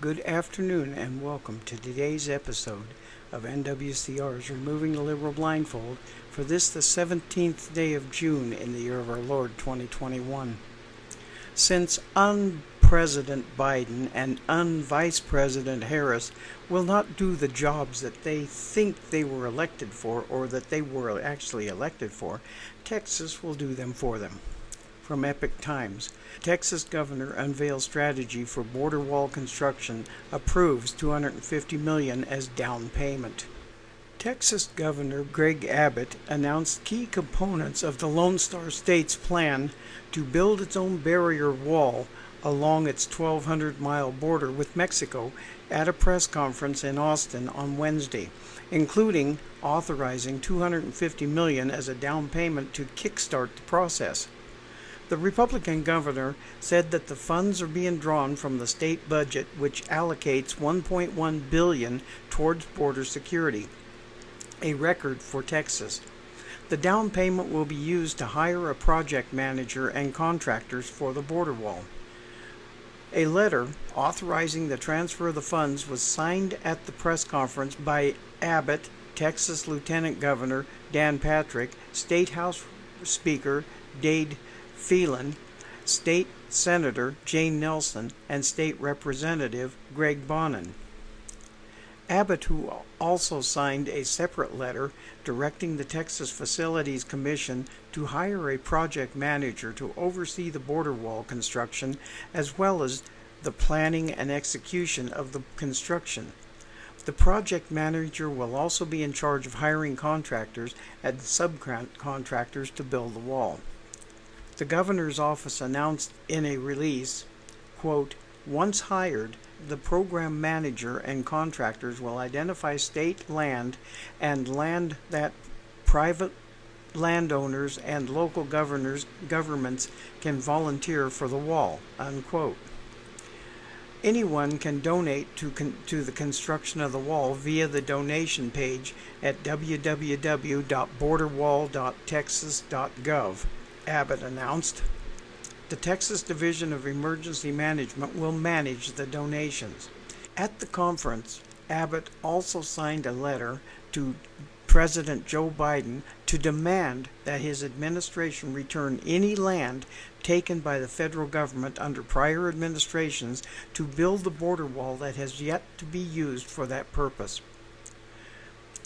Good afternoon and welcome to today's episode of NWCR's Removing the Liberal Blindfold for this, the 17th day of June in the year of our Lord 2021. Since un-President Biden and un-Vice President Harris will not do the jobs that they think they were elected for or that they were actually elected for, Texas will do them for them. From Epic Times, Texas governor unveils strategy for border wall construction, approves $250 million as down payment. Texas Governor Greg Abbott announced key components of the Lone Star State's plan to build its own barrier wall along its 1,200-mile border with Mexico at a press conference in Austin on Wednesday, including authorizing $250 million as a down payment to kickstart the process. The Republican governor said that the funds are being drawn from the state budget, which allocates $1.1 billion towards border security, a record for Texas. The down payment will be used to hire a project manager and contractors for the border wall. A letter authorizing the transfer of the funds was signed at the press conference by Abbott, Texas Lieutenant Governor Dan Patrick, State House Speaker Dade Phelan, State Senator Jane Nelson, and State Representative Greg Bonin. Abbott, who also signed a separate letter directing the Texas Facilities Commission to hire a project manager to oversee the border wall construction as well as the planning and execution of the construction. The project manager will also be in charge of hiring contractors and subcontractors to build the wall. The governor's office announced in a release, quote, "Once hired, the program manager and contractors will identify state land and land that private landowners and local governments can volunteer for the wall," unquote. Anyone can donate to the construction of the wall via the donation page at www.borderwall.texas.gov. Abbott announced. The Texas Division of Emergency Management will manage the donations. At the conference, Abbott also signed a letter to President Joe Biden to demand that his administration return any land taken by the federal government under prior administrations to build the border wall that has yet to be used for that purpose.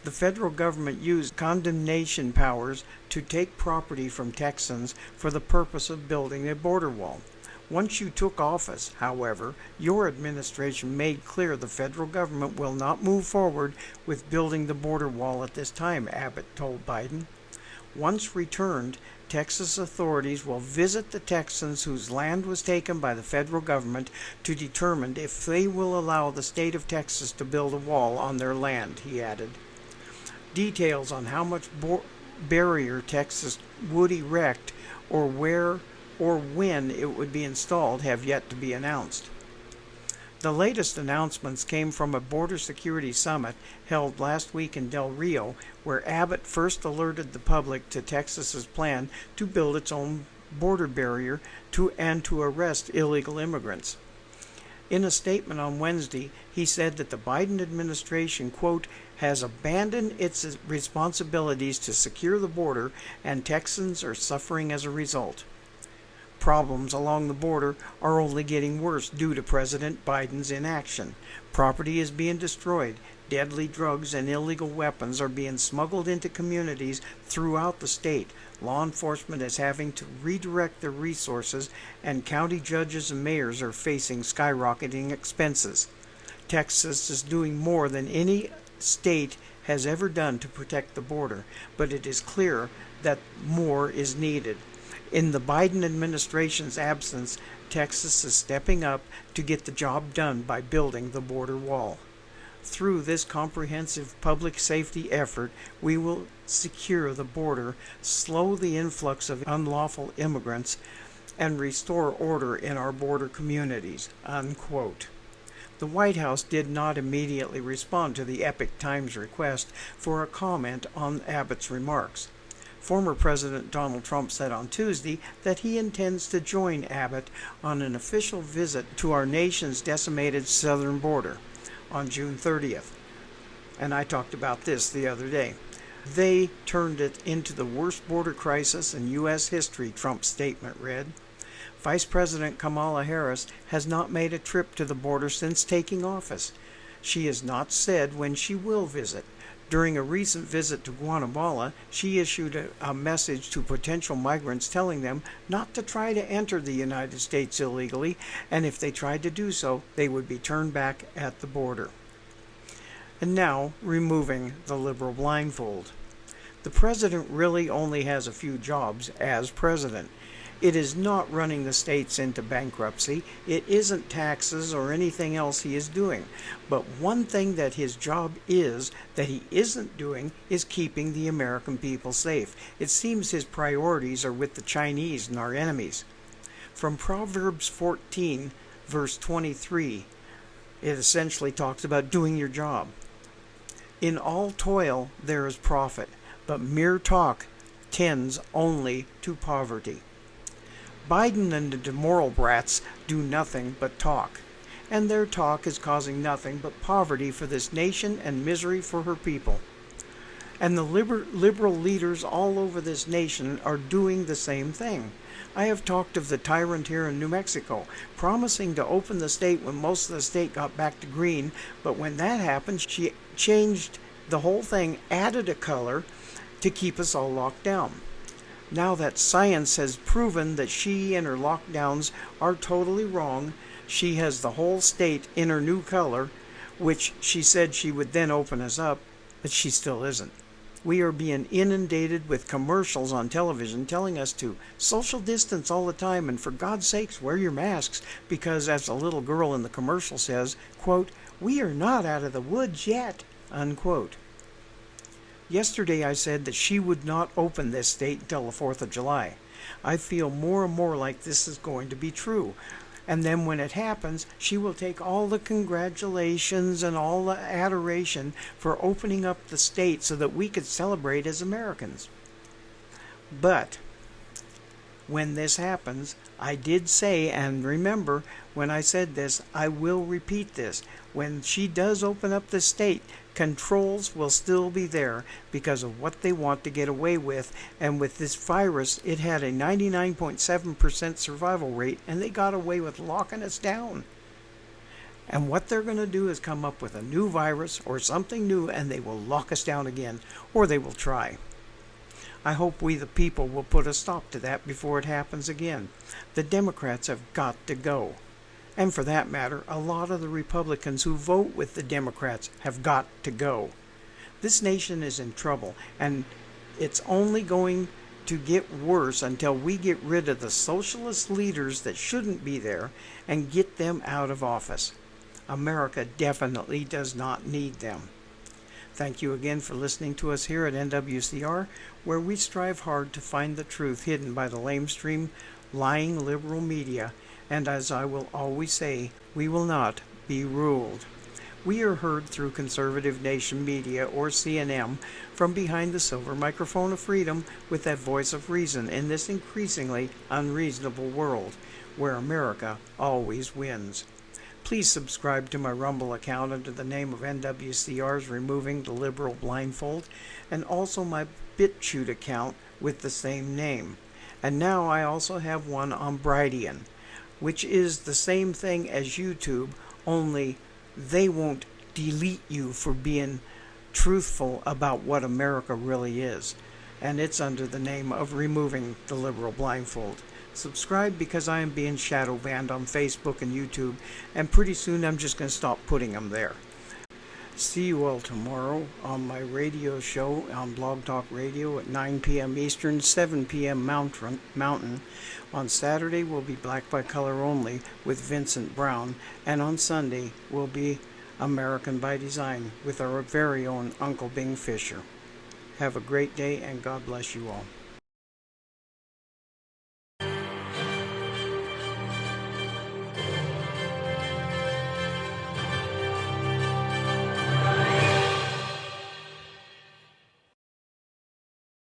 The federal government used condemnation powers to take property from Texans for the purpose of building a border wall. Once you took office, however, your administration made clear the federal government will not move forward with building the border wall at this time, Abbott told Biden. Once returned, Texas authorities will visit the Texans whose land was taken by the federal government to determine if they will allow the state of Texas to build a wall on their land, he added. Details on how much barrier Texas would erect or where or when it would be installed have yet to be announced. The latest announcements came from a border security summit held last week in Del Rio, where Abbott first alerted the public to Texas's plan to build its own border barrier to arrest illegal immigrants. In a statement on Wednesday, he said that the Biden administration, quote, has abandoned its responsibilities to secure the border and Texans are suffering as a result. Problems along the border are only getting worse due to President Biden's inaction. Property is being destroyed. Deadly drugs and illegal weapons are being smuggled into communities throughout the state. Law enforcement is having to redirect their resources, and county judges and mayors are facing skyrocketing expenses. Texas is doing more than any state has ever done to protect the border, but it is clear that more is needed. In the Biden administration's absence, Texas is stepping up to get the job done by building the border wall. Through this comprehensive public safety effort, we will secure the border, slow the influx of unlawful immigrants, and restore order in our border communities, unquote. The White House did not immediately respond to the Epic Times request for a comment on Abbott's remarks. Former President Donald Trump said on Tuesday that he intends to join Abbott on an official visit to our nation's decimated southern border on June 30th. And I talked about this the other day. They turned it into the worst border crisis in U.S. history, Trump's statement read. Vice President Kamala Harris has not made a trip to the border since taking office. She has not said when she will visit. During a recent visit to Guatemala, she issued a message to potential migrants telling them not to try to enter the United States illegally, and if they tried to do so, they would be turned back at the border. And now, removing the liberal blindfold. The president really only has a few jobs as president. It is not running the states into bankruptcy. It isn't taxes or anything else he is doing. But one thing that his job is that he isn't doing is keeping the American people safe. It seems his priorities are with the Chinese and our enemies. From Proverbs 14, verse 23, it essentially talks about doing your job. In all toil there is profit, but mere talk tends only to poverty. Biden and the moral brats do nothing but talk, and their talk is causing nothing but poverty for this nation and misery for her people. And the liberal leaders all over this nation are doing the same thing. I have talked of the tyrant here in New Mexico, promising to open the state when most of the state got back to green, but when that happened, she changed the whole thing, added a color to keep us all locked down. Now that science has proven that she and her lockdowns are totally wrong, she has the whole state in her new color, which she said she would then open us up, but she still isn't. We are being inundated with commercials on television telling us to social distance all the time and for God's sakes wear your masks because, as the little girl in the commercial says, quote, "We are not out of the woods yet," unquote. Yesterday I said that she would not open this state until the 4th of July. I feel more and more like this is going to be true. And then when it happens, she will take all the congratulations and all the adoration for opening up the state so that we could celebrate as Americans. But when this happens, I did say, and remember, when I said this, I will repeat this. When she does open up the state, controls will still be there because of what they want to get away with. And with this virus, it had a 99.7% survival rate, and they got away with locking us down. And what they're going to do is come up with a new virus or something new, and they will lock us down again, or they will try. I hope we the people will put a stop to that before it happens again. The Democrats have got to go. And for that matter, a lot of the Republicans who vote with the Democrats have got to go. This nation is in trouble, and it's only going to get worse until we get rid of the socialist leaders that shouldn't be there and get them out of office. America definitely does not need them. Thank you again for listening to us here at NWCR, where we strive hard to find the truth hidden by the lamestream, lying liberal media. And as I will always say, we will not be ruled. We are heard through Conservative Nation Media, or CNN, from behind the silver microphone of freedom with that voice of reason in this increasingly unreasonable world, where America always wins. Please subscribe to my Rumble account under the name of NWCR's Removing the Liberal Blindfold, and also my BitChute account with the same name. And now I also have one on Brighteon, which is the same thing as YouTube, only they won't delete you for being truthful about what America really is. And it's under the name of Removing the Liberal Blindfold. Subscribe because I am being shadow banned on Facebook and YouTube, and pretty soon I'm just going to stop putting them there. See you all tomorrow on my radio show on Blog Talk Radio at 9 p.m. Eastern, 7 p.m. Mountain. On Saturday will be Black by Color Only with Vincent Brown, and on Sunday will be American by Design with our very own Uncle Bing Fisher. Have a great day, and God bless you all.